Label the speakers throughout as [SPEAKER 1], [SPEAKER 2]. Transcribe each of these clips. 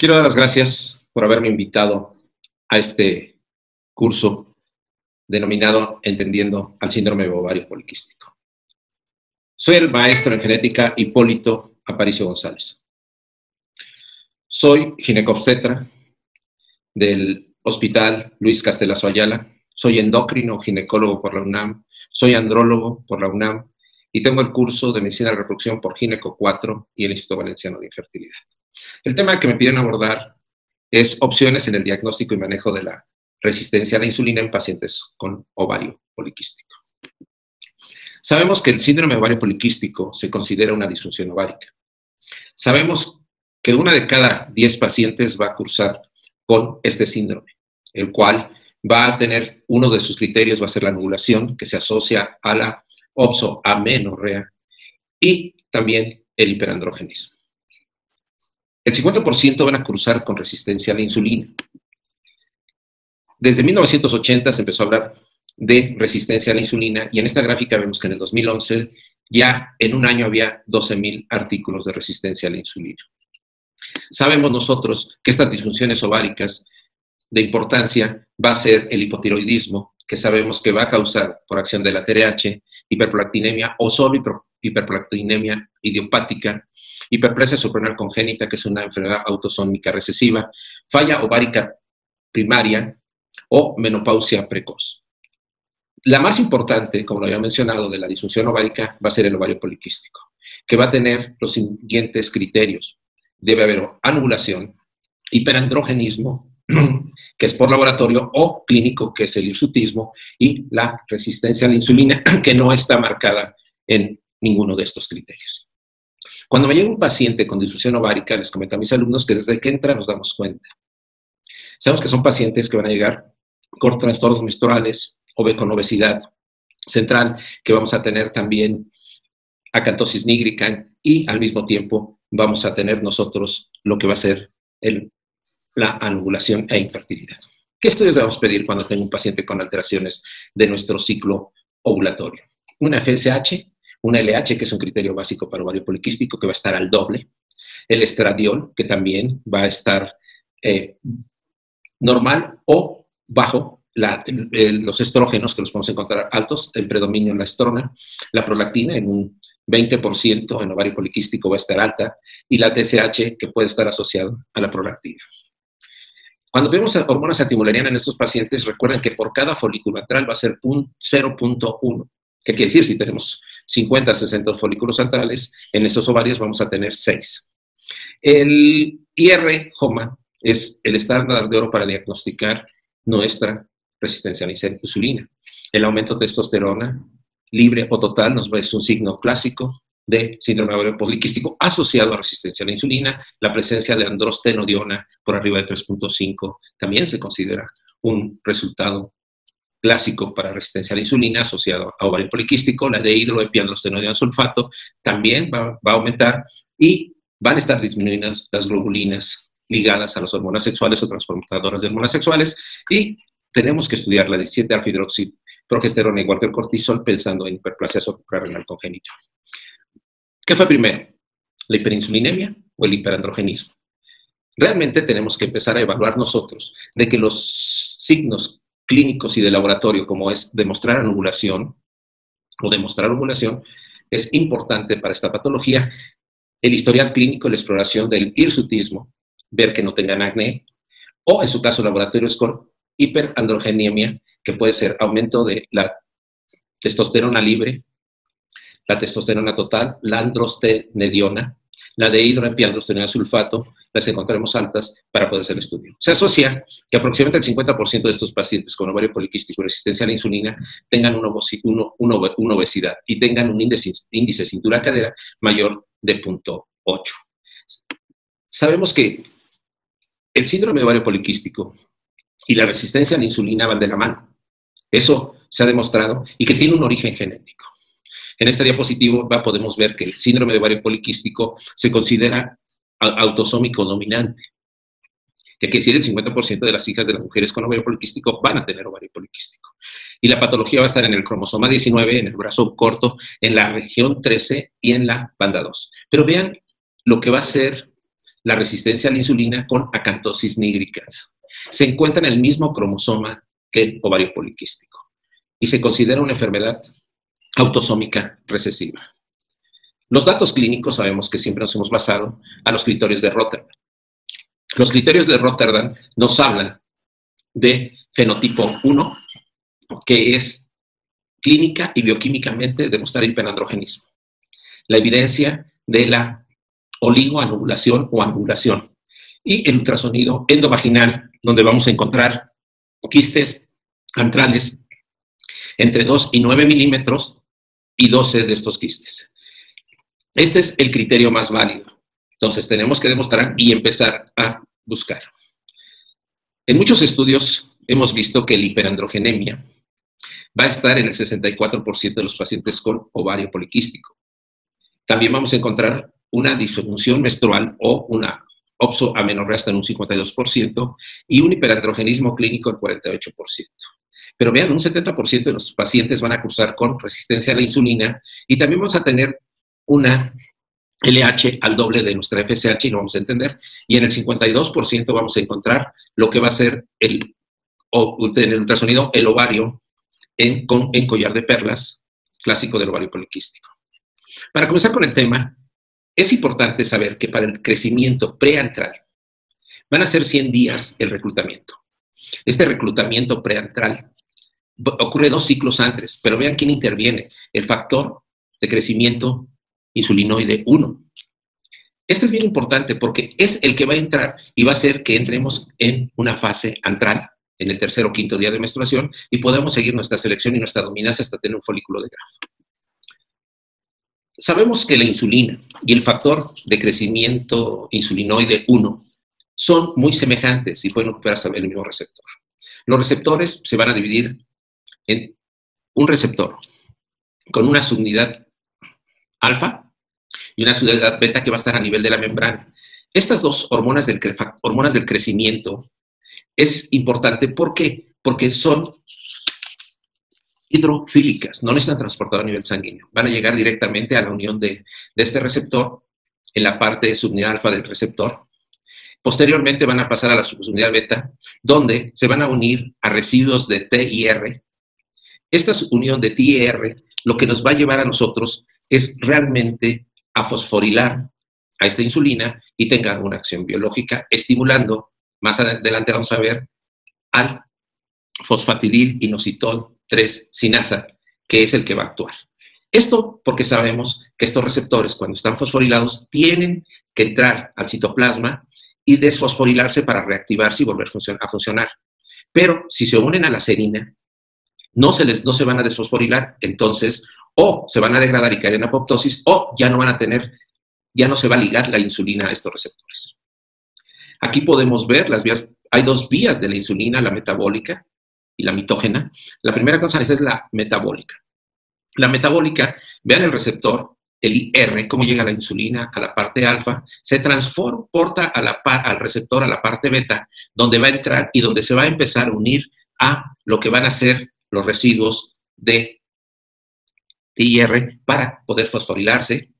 [SPEAKER 1] Quiero dar las gracias por haberme invitado a este curso denominado Entendiendo al síndrome de ovario poliquístico. Soy el maestro en genética Hipólito Aparicio González. Soy ginecobstetra del Hospital Luis Castelazo Ayala. Soy endocrino ginecólogo por la UNAM. Soy andrólogo por la UNAM y tengo el curso de Medicina de la Reproducción por Gineco 4 y el Instituto Valenciano de Infertilidad. El tema que me piden abordar es opciones en el diagnóstico y manejo de la resistencia a la insulina en pacientes con ovario poliquístico. Sabemos que el síndrome de ovario poliquístico se considera una disfunción ovárica. Sabemos que 1 de cada 10 pacientes va a cursar con este síndrome, el cual va a tener uno de sus criterios, va a ser la anovulación, que se asocia a la oxoamenorrea y también el hiperandrogenismo. El 50% van a cursar con resistencia a la insulina. Desde 1980 se empezó a hablar de resistencia a la insulina y en esta gráfica vemos que en el 2011 ya en un año había 12,000 artículos de resistencia a la insulina. Sabemos nosotros que estas disfunciones ováricas de importancia va a ser el hipotiroidismo, que sabemos que va a causar por acción de la TRH, hiperprolactinemia o solo hiperprolactinemia idiopática, hiperplasia suprarrenal congénita, que es una enfermedad autosómica recesiva, falla ovárica primaria o menopausia precoz. La más importante, como lo había mencionado, de la disfunción ovárica va a ser el ovario poliquístico, que va a tener los siguientes criterios. Debe haber anovulación, hiperandrogenismo, que es por laboratorio, o clínico, que es el hirsutismo, y la resistencia a la insulina, que no está marcada en ninguno de estos criterios. Cuando me llega un paciente con disfunción ovárica, les comento a mis alumnos que desde que entra nos damos cuenta. Sabemos que son pacientes que van a llegar con trastornos menstruales o con obesidad central, que vamos a tener también acanthosis nigricans y al mismo tiempo vamos a tener nosotros lo que va a ser la anovulación e infertilidad. ¿Qué estudios debemos pedir cuando tengo un paciente con alteraciones de nuestro ciclo ovulatorio? Una FSH, una LH, que es un criterio básico para ovario poliquístico, que va a estar al doble, el estradiol, que también va a estar normal o bajo los estrógenos, que los podemos encontrar altos, el predominio en la estrona, la prolactina en un 20% en ovario poliquístico va a estar alta, y la TSH, que puede estar asociado a la prolactina. Cuando vemos hormonas antimuleriana en estos pacientes, recuerden que por cada folículo antral va a ser 0.1. ¿Qué quiere decir? Si tenemos 50, 60 folículos antrales, en esos ovarios vamos a tener 6. El IR-HOMA es el estándar de oro para diagnosticar nuestra resistencia a la insulina. El aumento de testosterona libre o total es un signo clásico de síndrome de ovario poliquístico asociado a resistencia a la insulina. La presencia de androstenediona por arriba de 3.5 también se considera un resultado clásico para resistencia a la insulina asociado a ovario poliquístico. La de hidroepiandrostenediona sulfato también va a aumentar y van a estar disminuidas las globulinas ligadas a las hormonas sexuales o transportadoras de hormonas sexuales, y tenemos que estudiar la 17-alfa-hidroxiprogesterona igual que el cortisol pensando en hiperplasia suprarrenal congénita. ¿Qué fue primero? ¿La hiperinsulinemia o el hiperandrogenismo? Realmente tenemos que empezar a evaluar nosotros de que los signos clínicos y de laboratorio, como es demostrar anovulación o demostrar ovulación, es importante para esta patología. El historial clínico y la exploración del hirsutismo, ver que no tengan acné, o en su caso laboratorios con hiperandrogenemia, que puede ser aumento de la testosterona libre, la testosterona total, la androstenediona, la de hidroepiandrostenediona sulfato, las encontraremos altas para poder hacer el estudio. Se asocia que aproximadamente el 50% de estos pacientes con ovario poliquístico y resistencia a la insulina tengan una obesidad y tengan un índice cintura-cadera mayor de 0.8. Sabemos que el síndrome de ovario poliquístico y la resistencia a la insulina van de la mano. Eso se ha demostrado y que tiene un origen genético. En esta diapositiva podemos ver que el síndrome de ovario poliquístico se considera autosómico dominante, que quiere decir el 50% de las hijas de las mujeres con ovario poliquístico van a tener ovario poliquístico. Y la patología va a estar en el cromosoma 19, en el brazo corto, en la región 13 y en la banda 2. Pero vean lo que va a ser la resistencia a la insulina con acantosis nigricans. Se encuentra en el mismo cromosoma que el ovario poliquístico y se considera una enfermedad autosómica recesiva. Los datos clínicos sabemos que siempre nos hemos basado a los criterios de Rotterdam. Los criterios de Rotterdam nos hablan de fenotipo 1, que es clínica y bioquímicamente demostrar hiperandrogenismo. La evidencia de la oligoanovulación o anovulación. Y el ultrasonido endovaginal, donde vamos a encontrar quistes antrales entre 2 y 9 milímetros y 12 de estos quistes. Este es el criterio más válido. Entonces tenemos que demostrar y empezar a buscar. En muchos estudios hemos visto que la hiperandrogenemia va a estar en el 64% de los pacientes con ovario poliquístico. También vamos a encontrar una disfunción menstrual o una oxoamenorrea hasta en un 52% y un hiperandrogenismo clínico del 48%. Pero vean, un 70% de los pacientes van a cursar con resistencia a la insulina y también vamos a tener una LH al doble de nuestra FSH y lo vamos a entender. Y en el 52% vamos a encontrar lo que va a ser en el ultrasonido el ovario en collar de perlas, clásico del ovario poliquístico. Para comenzar con el tema, es importante saber que para el crecimiento preantral van a ser 100 días el reclutamiento. Este reclutamiento preantral ocurre 2 ciclos antes, pero vean quién interviene, el factor de crecimiento insulinoide 1. Este es bien importante porque es el que va a entrar y va a hacer que entremos en una fase antral, en el tercer o quinto día de menstruación, y podemos seguir nuestra selección y nuestra dominancia hasta tener un folículo de Graf. Sabemos que la insulina y el factor de crecimiento insulinoide 1 son muy semejantes y pueden ocupar hasta el mismo receptor. Los receptores se van a dividir en un receptor con una subunidad alfa y una subunidad beta que va a estar a nivel de la membrana. Estas dos hormonas del crecimiento es importante. ¿Por qué? Porque son hidrofílicas, no necesitan transportar a nivel sanguíneo. Van a llegar directamente a la unión de este receptor en la parte subunidad alfa del receptor. Posteriormente van a pasar a la subunidad beta, donde se van a unir a residuos de T y R. Esta unión de T y R lo que nos va a llevar a nosotros es realmente a fosforilar a esta insulina y tenga una acción biológica, estimulando, más adelante vamos a ver, al fosfatidil inositol 3 sinasa, que es el que va a actuar. Esto porque sabemos que estos receptores, cuando están fosforilados, tienen que entrar al citoplasma y desfosforilarse para reactivarse y volver a funcionar. Pero si se unen a la serina, no se van a desfosforilar, entonces o se van a degradar y caer en apoptosis o ya no se va a ligar la insulina a estos receptores. Aquí podemos ver las vías, hay 2 vías de la insulina, la metabólica y la mitógena. La primera cosa es la metabólica. La metabólica, vean el receptor, el IR, cómo llega la insulina a la parte alfa, se transporta al receptor, a la parte beta, donde va a entrar y donde se va a empezar a unir a lo que van a ser los residuos de IR para poder fosforilarse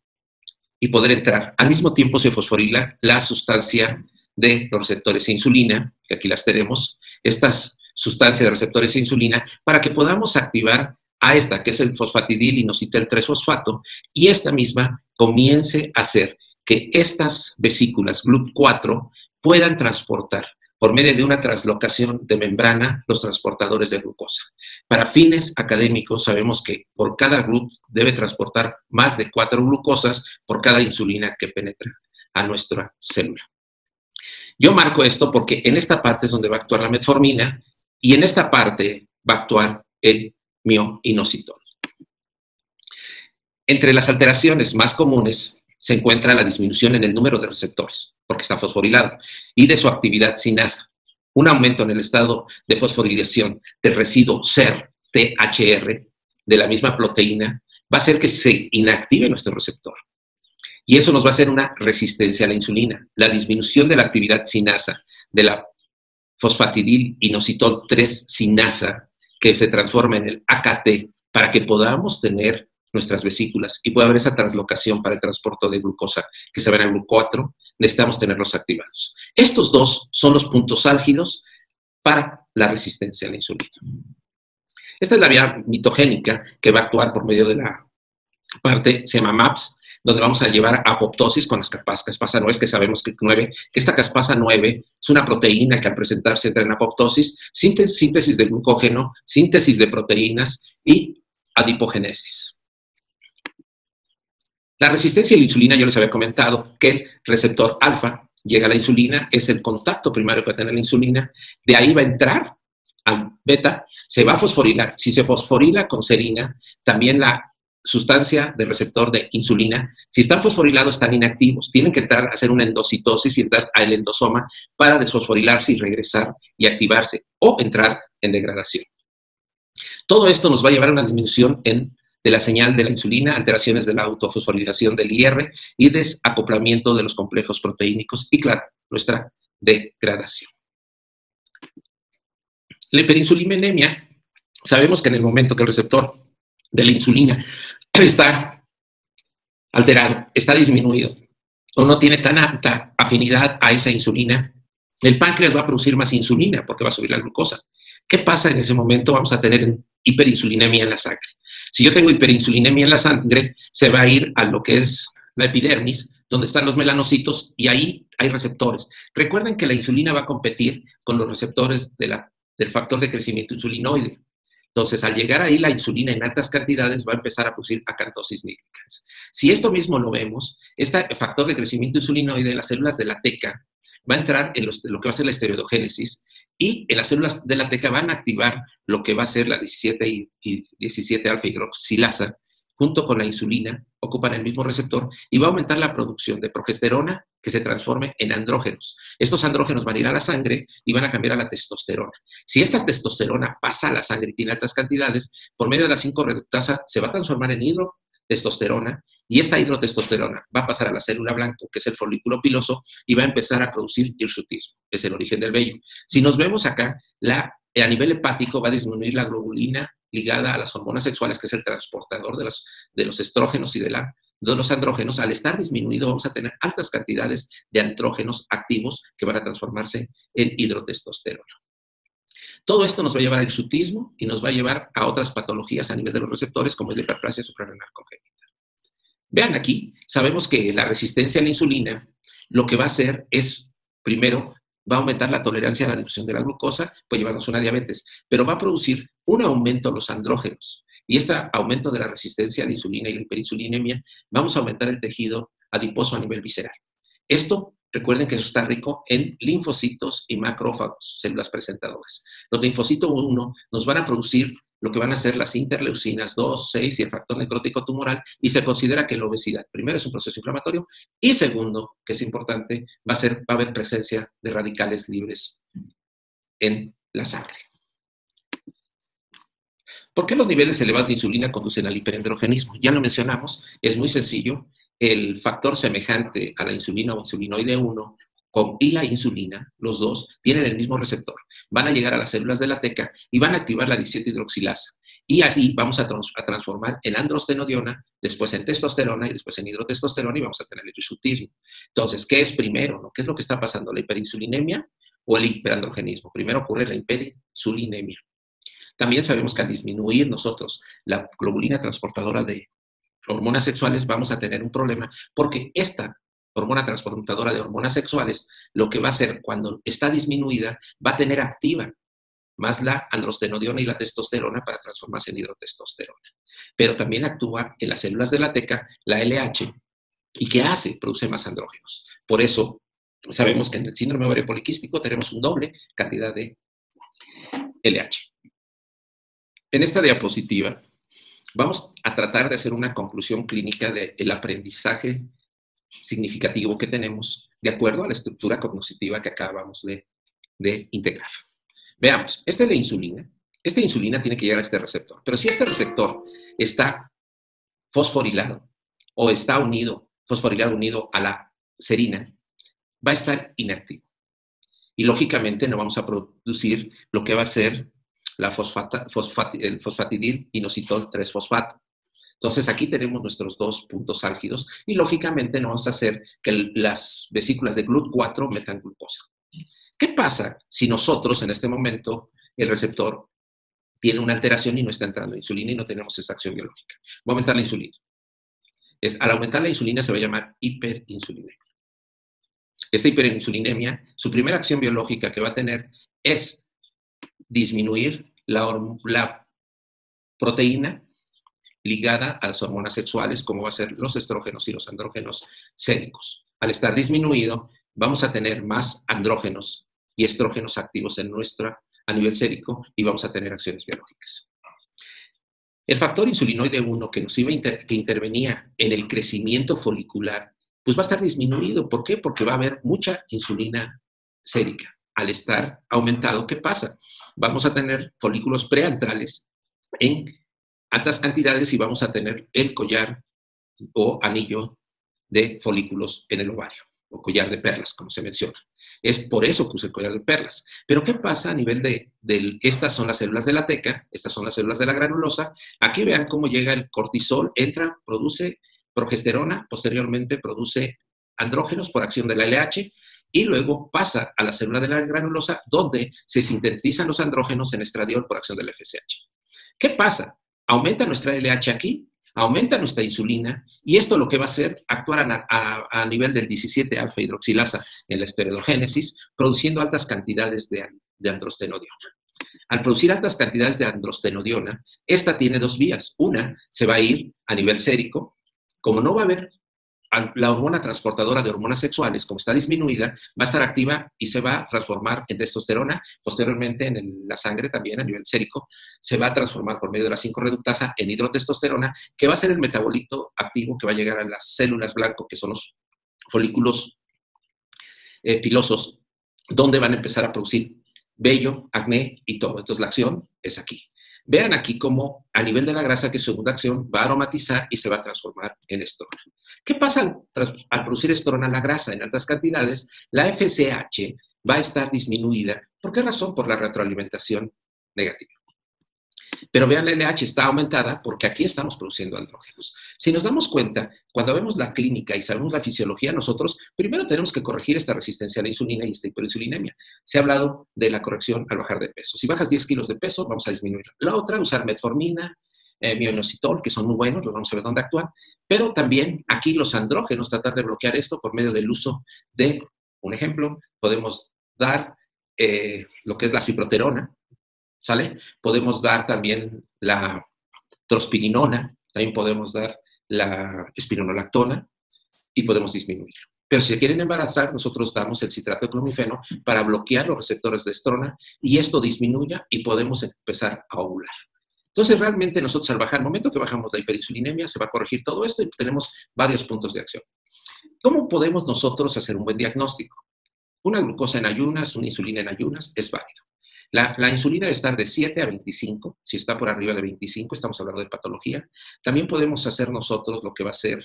[SPEAKER 1] y poder entrar. Al mismo tiempo se fosforila la sustancia de los receptores de insulina, que aquí las tenemos, estas sustancias de receptores de insulina, para que podamos activar a esta, que es el fosfatidil inositol 3-fosfato, y esta misma comience a hacer que estas vesículas GLUT4 puedan transportar, por medio de una translocación de membrana, los transportadores de glucosa. Para fines académicos, sabemos que por cada GLUT debe transportar más de 4 glucosas por cada insulina que penetra a nuestra célula. Yo marco esto porque en esta parte es donde va a actuar la metformina y en esta parte va a actuar el mioinositol. Entre las alteraciones más comunes se encuentra la disminución en el número de receptores, porque está fosforilado, y de su actividad sinasa. Un aumento en el estado de fosforilación del residuo SER, THR, de la misma proteína, va a hacer que se inactive nuestro receptor. Y eso nos va a hacer una resistencia a la insulina. La disminución de la actividad sinasa de la fosfatidil inositol 3 sinasa, que se transforma en el AKT, para que podamos tener nuestras vesículas y puede haber esa translocación para el transporte de glucosa, que se va a GLUT4, necesitamos tenerlos activados. Estos dos son los puntos álgidos para la resistencia a la insulina. Esta es la vía mitogénica que va a actuar por medio de la parte, se llama MAPS, donde vamos a llevar a apoptosis con las caspasa 9, que sabemos que esta caspasa 9 es una proteína que al presentarse entra en apoptosis, síntesis de glucógeno, síntesis de proteínas y adipogénesis. La resistencia a la insulina, yo les había comentado que el receptor alfa llega a la insulina, es el contacto primario que va a tener la insulina, de ahí va a entrar al beta, se va a fosforilar. Si se fosforila con serina, también la sustancia del receptor de insulina, si están fosforilados, están inactivos. Tienen que entrar a hacer una endocitosis y entrar al endosoma para desfosforilarse y regresar y activarse o entrar en degradación. Todo esto nos va a llevar a una disminución de la señal de la insulina, alteraciones de la autofosforilación del IR y desacoplamiento de los complejos proteínicos y, claro, nuestra degradación. La hiperinsulinemia, sabemos que en el momento que el receptor de la insulina está alterado, está disminuido, o no tiene tan alta afinidad a esa insulina, el páncreas va a producir más insulina porque va a subir la glucosa. ¿Qué pasa en ese momento? Vamos a tener hiperinsulinemia en la sangre. Si yo tengo hiperinsulinemia en la sangre, se va a ir a lo que es la epidermis, donde están los melanocitos, y ahí hay receptores. Recuerden que la insulina va a competir con los receptores del factor de crecimiento insulinoide. Entonces, al llegar ahí la insulina en altas cantidades va a empezar a producir acantosis nígricans. Si esto mismo lo vemos, este factor de crecimiento insulinoide en las células de la teca va a entrar en lo que va a ser la esteroidogénesis, y en las células de la teca van a activar lo que va a ser la 17 y 17 alfa hidroxilasa, junto con la insulina, ocupan el mismo receptor y va a aumentar la producción de progesterona que se transforme en andrógenos. Estos andrógenos van a ir a la sangre y van a cambiar a la testosterona. Si esta testosterona pasa a la sangre y tiene altas cantidades, por medio de la 5-reductasa se va a transformar en hidrotestosterona, y esta hidrotestosterona va a pasar a la célula blanco, que es el folículo piloso, y va a empezar a producir hirsutismo, que es el origen del vello. Si nos vemos acá, a nivel hepático va a disminuir la globulina ligada a las hormonas sexuales, que es el transportador de los estrógenos y de los andrógenos. Al estar disminuido, vamos a tener altas cantidades de andrógenos activos que van a transformarse en hidrotestosterona. Todo esto nos va a llevar al hirsutismo y nos va a llevar a otras patologías a nivel de los receptores, como es la hiperplasia suprarrenal congénita. Vean aquí, sabemos que la resistencia a la insulina lo que va a hacer es, primero, va a aumentar la tolerancia a la difusión de la glucosa, puede llevarnos a una diabetes, pero va a producir un aumento de los andrógenos. Y este aumento de la resistencia a la insulina y la hiperinsulinemia, vamos a aumentar el tejido adiposo a nivel visceral. Esto, recuerden que eso está rico en linfocitos y macrófagos, células presentadoras. Los linfocitos 1 nos van a producir lo que van a ser las interleucinas 2, 6 y el factor necrótico tumoral, y se considera que la obesidad, primero, es un proceso inflamatorio, y segundo, que es importante, va a haber presencia de radicales libres en la sangre. ¿Por qué los niveles elevados de insulina conducen al hiperandrogenismo? Ya lo mencionamos, es muy sencillo. El factor semejante a la insulina o insulinoide 1 y la insulina, los dos, tienen el mismo receptor. Van a llegar a las células de la teca y van a activar la 17-hidroxilasa. Y así vamos a transformar en androstenodiona, después en testosterona y después en hidrotestosterona, y vamos a tener el hirsutismo. Entonces, ¿qué es primero? ¿No? ¿Qué es lo que está pasando? ¿La hiperinsulinemia o el hiperandrogenismo? Primero ocurre la hiperinsulinemia. También sabemos que al disminuir nosotros la globulina transportadora de hormonas sexuales, vamos a tener un problema, porque esta hormona transportadora de hormonas sexuales, lo que va a hacer cuando está disminuida, va a tener activa más la androstenodiona y la testosterona para transformarse en hidrotestosterona. Pero también actúa en las células de la teca, la LH, ¿y qué hace? Produce más andrógenos. Por eso sabemos que en el síndrome ovario poliquístico tenemos un doble cantidad de LH. En esta diapositiva vamos a tratar de hacer una conclusión clínica del aprendizaje significativo que tenemos de acuerdo a la estructura cognitiva que acabamos de integrar. Veamos, esta es la insulina. Esta insulina tiene que llegar a este receptor, pero si este receptor está fosforilado o está fosforilado unido a la serina, va a estar inactivo. Y lógicamente no vamos a producir lo que va a ser el fosfatidil inositol 3-fosfato. Entonces, aquí tenemos nuestros dos puntos álgidos y, lógicamente, no vamos a hacer que las vesículas de GLUT4 metan glucosa. ¿Qué pasa si nosotros, en este momento, el receptor tiene una alteración y no está entrando insulina y no tenemos esa acción biológica? Voy a aumentar la insulina. Al aumentar la insulina se va a llamar hiperinsulinemia. Esta hiperinsulinemia, su primera acción biológica que va a tener es disminuir la proteína ligada a las hormonas sexuales, como va a ser los estrógenos y los andrógenos séricos. Al estar disminuido, vamos a tener más andrógenos y estrógenos activos a nivel sérico y vamos a tener acciones biológicas. El factor insulinoide 1 que que intervenía en el crecimiento folicular, pues va a estar disminuido. ¿Por qué? Porque va a haber mucha insulina sérica. Al estar aumentado, ¿qué pasa? Vamos a tener folículos preantrales en altas cantidades y vamos a tener el collar o anillo de folículos en el ovario, o collar de perlas, como se menciona. Es por eso que usa el collar de perlas. Pero ¿qué pasa a nivel estas son las células de la teca, estas son las células de la granulosa? Aquí vean cómo llega el cortisol, entra, produce progesterona, posteriormente produce andrógenos por acción de la LH, y luego pasa a la célula de la granulosa, donde se sintetizan los andrógenos en estradiol por acción del FSH. ¿Qué pasa? Aumenta nuestra LH aquí, aumenta nuestra insulina, y esto lo que va a hacer, actuar a nivel del 17-alfa hidroxilasa en la esteroidogénesis, produciendo altas cantidades de androstenodiona. Al producir altas cantidades de androstenodiona, esta tiene dos vías. Una, se va a ir a nivel sérico. Como no va a haber la hormona transportadora de hormonas sexuales, como está disminuida, va a estar activa y se va a transformar en testosterona. Posteriormente, en la sangre también, a nivel sérico, se va a transformar por medio de la 5-reductasa en hidrotestosterona, que va a ser el metabolito activo que va a llegar a las células blanco, que son los folículos pilosos, donde van a empezar a producir vello, acné y todo. Entonces, la acción es aquí. Vean aquí cómo a nivel de la grasa, que es segunda acción, va a aromatizar y se va a transformar en estrona. ¿Qué pasa al producir estrona la grasa en altas cantidades? La FSH va a estar disminuida. ¿Por qué razón? Por la retroalimentación negativa. Pero vean, la LH está aumentada porque aquí estamos produciendo andrógenos. Si nos damos cuenta, cuando vemos la clínica y sabemos la fisiología, nosotros primero tenemos que corregir esta resistencia a la insulina y esta hiperinsulinemia. Se ha hablado de la corrección al bajar de peso. Si bajas 10 kilos de peso, vamos a disminuirla. La otra, usar metformina, mioinositol, que son muy buenos, los vamos a ver dónde actúan, pero también aquí los andrógenos, tratar de bloquear esto por medio del uso de, un ejemplo, podemos dar lo que es la ciproterona, ¿sale? Podemos dar también la trospirinona, también podemos dar la espironolactona y podemos disminuirlo. Pero si se quieren embarazar, nosotros damos el citrato de clomifeno para bloquear los receptores de estrona y esto disminuya y podemos empezar a ovular. Entonces, realmente nosotros al bajar, al momento que bajamos la hiperinsulinemia, se va a corregir todo esto y tenemos varios puntos de acción. ¿Cómo podemos nosotros hacer un buen diagnóstico? Una glucosa en ayunas, una insulina en ayunas es válido. La insulina debe estar de 7 a 25. Si está por arriba de 25, estamos hablando de patología. También podemos hacer nosotros lo que va a ser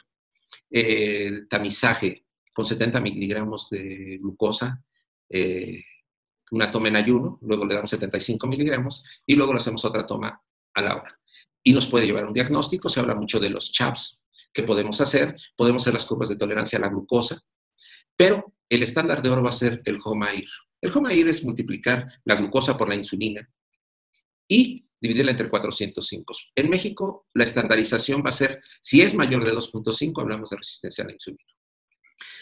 [SPEAKER 1] el tamizaje con 70 miligramos de glucosa, una toma en ayuno, luego le damos 75 miligramos y luego le hacemos otra toma a la hora. Y nos puede llevar a un diagnóstico. Se habla mucho de los CHAPS que podemos hacer las curvas de tolerancia a la glucosa, pero el estándar de oro va a ser el HOMA-IR. El HOMA-IR es multiplicar la glucosa por la insulina y dividirla entre 405. En México, la estandarización va a ser, si es mayor de 2.5, hablamos de resistencia a la insulina.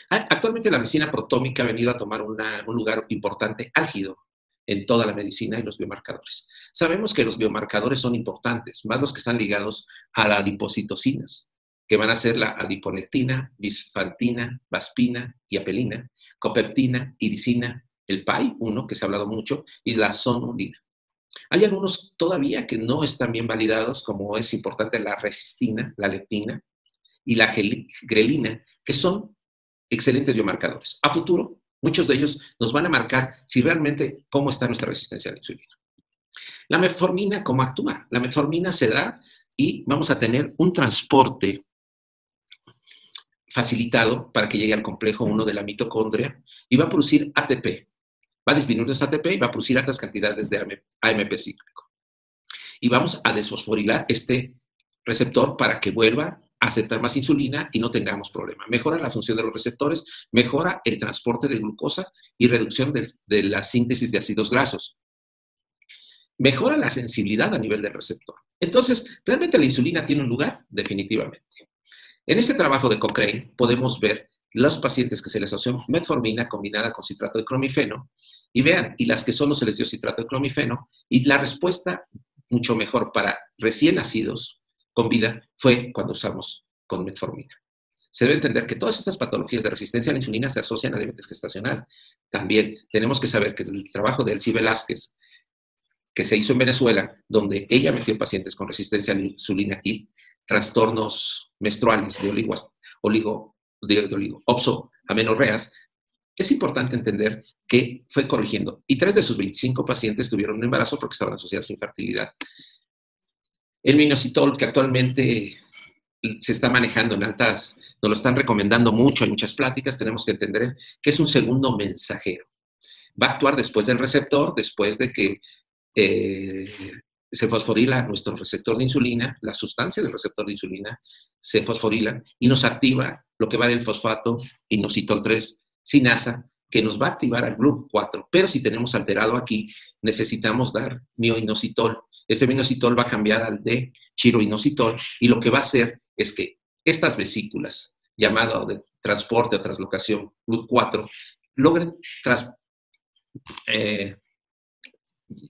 [SPEAKER 1] Actualmente la medicina protómica ha venido a tomar un lugar importante, álgido, en toda la medicina y los biomarcadores. Sabemos que los biomarcadores son importantes, más los que están ligados a las adipocitocinas, que van a ser la adiponectina, bisfantina, vaspina y apelina, copeptina, iricina, el PAI-1, que se ha hablado mucho, y la sonulina. Hay algunos todavía que no están bien validados, como es importante la resistina, la leptina y la grelina, que son excelentes biomarcadores. A futuro, muchos de ellos nos van a marcar si realmente cómo está nuestra resistencia a la insulina. La metformina, ¿cómo actúa? La metformina se da y vamos a tener un transporte facilitado para que llegue al complejo 1 de la mitocondria y va a producir ATP. Va a disminuir nuestro ATP y va a producir altas cantidades de AMP cíclico. Y vamos a desfosforilar este receptor para que vuelva a aceptar más insulina y no tengamos problema. Mejora la función de los receptores, mejora el transporte de glucosa y reducción de la síntesis de ácidos grasos. Mejora la sensibilidad a nivel del receptor. Entonces, realmente la insulina tiene un lugar, definitivamente. En este trabajo de Cochrane podemos ver los pacientes que se les asoció metformina combinada con citrato de clomifeno y vean, y las que solo se les dio citrato de clomifeno, y la respuesta mucho mejor para recién nacidos con vida fue cuando usamos con metformina. Se debe entender que todas estas patologías de resistencia a la insulina se asocian a diabetes gestacional. También tenemos que saber que es el trabajo de Elsie Velázquez, que se hizo en Venezuela, donde ella metió pacientes con resistencia a la insulina y trastornos menstruales de amenorreas, es importante entender que fue corrigiendo. Y 3 de sus 25 pacientes tuvieron un embarazo porque estaban asociados a infertilidad. El minoxidil, que actualmente se está manejando en altas, nos lo están recomendando mucho, hay muchas pláticas, tenemos que entender que es un segundo mensajero. Va a actuar después del receptor, después de que se fosforila nuestro receptor de insulina, la sustancia del receptor de insulina se fosforila y nos activa lo que va del fosfato inositol 3 sinasa, que nos va a activar al GLUT4. Pero si tenemos alterado aquí, necesitamos dar mioinositol. Este mioinositol va a cambiar al de chiroinositol y lo que va a hacer es que estas vesículas, llamado de transporte o translocación GLUT4, logren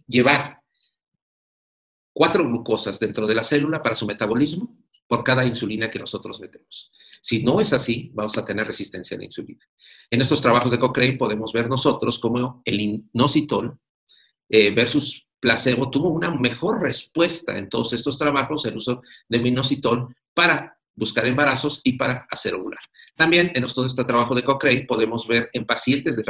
[SPEAKER 1] llevar 4 glucosas dentro de la célula para su metabolismo por cada insulina que nosotros metemos. Si no es así, vamos a tener resistencia a la insulina. En estos trabajos de Cochrane podemos ver nosotros cómo el inositol versus placebo tuvo una mejor respuesta en todos estos trabajos, el uso de inositol para buscar embarazos y para hacer ovular. También en todo este trabajo de Cochrane podemos ver en pacientes de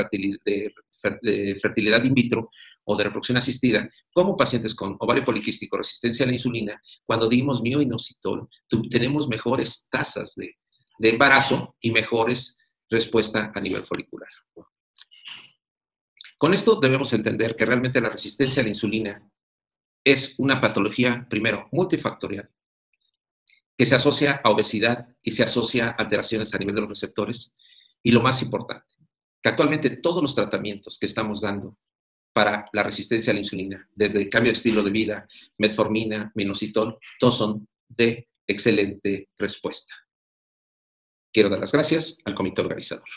[SPEAKER 1] fertilidad in vitro o de reproducción asistida, como pacientes con ovario poliquístico, resistencia a la insulina, cuando dimos mioinositol, tenemos mejores tasas de embarazo y mejores respuestas a nivel folicular. Con esto debemos entender que realmente la resistencia a la insulina es una patología, primero, multifactorial, que se asocia a obesidad y se asocia a alteraciones a nivel de los receptores. Y lo más importante, que actualmente todos los tratamientos que estamos dando para la resistencia a la insulina, desde el cambio de estilo de vida, metformina, minoxidil, todos son de excelente respuesta. Quiero dar las gracias al comité organizador.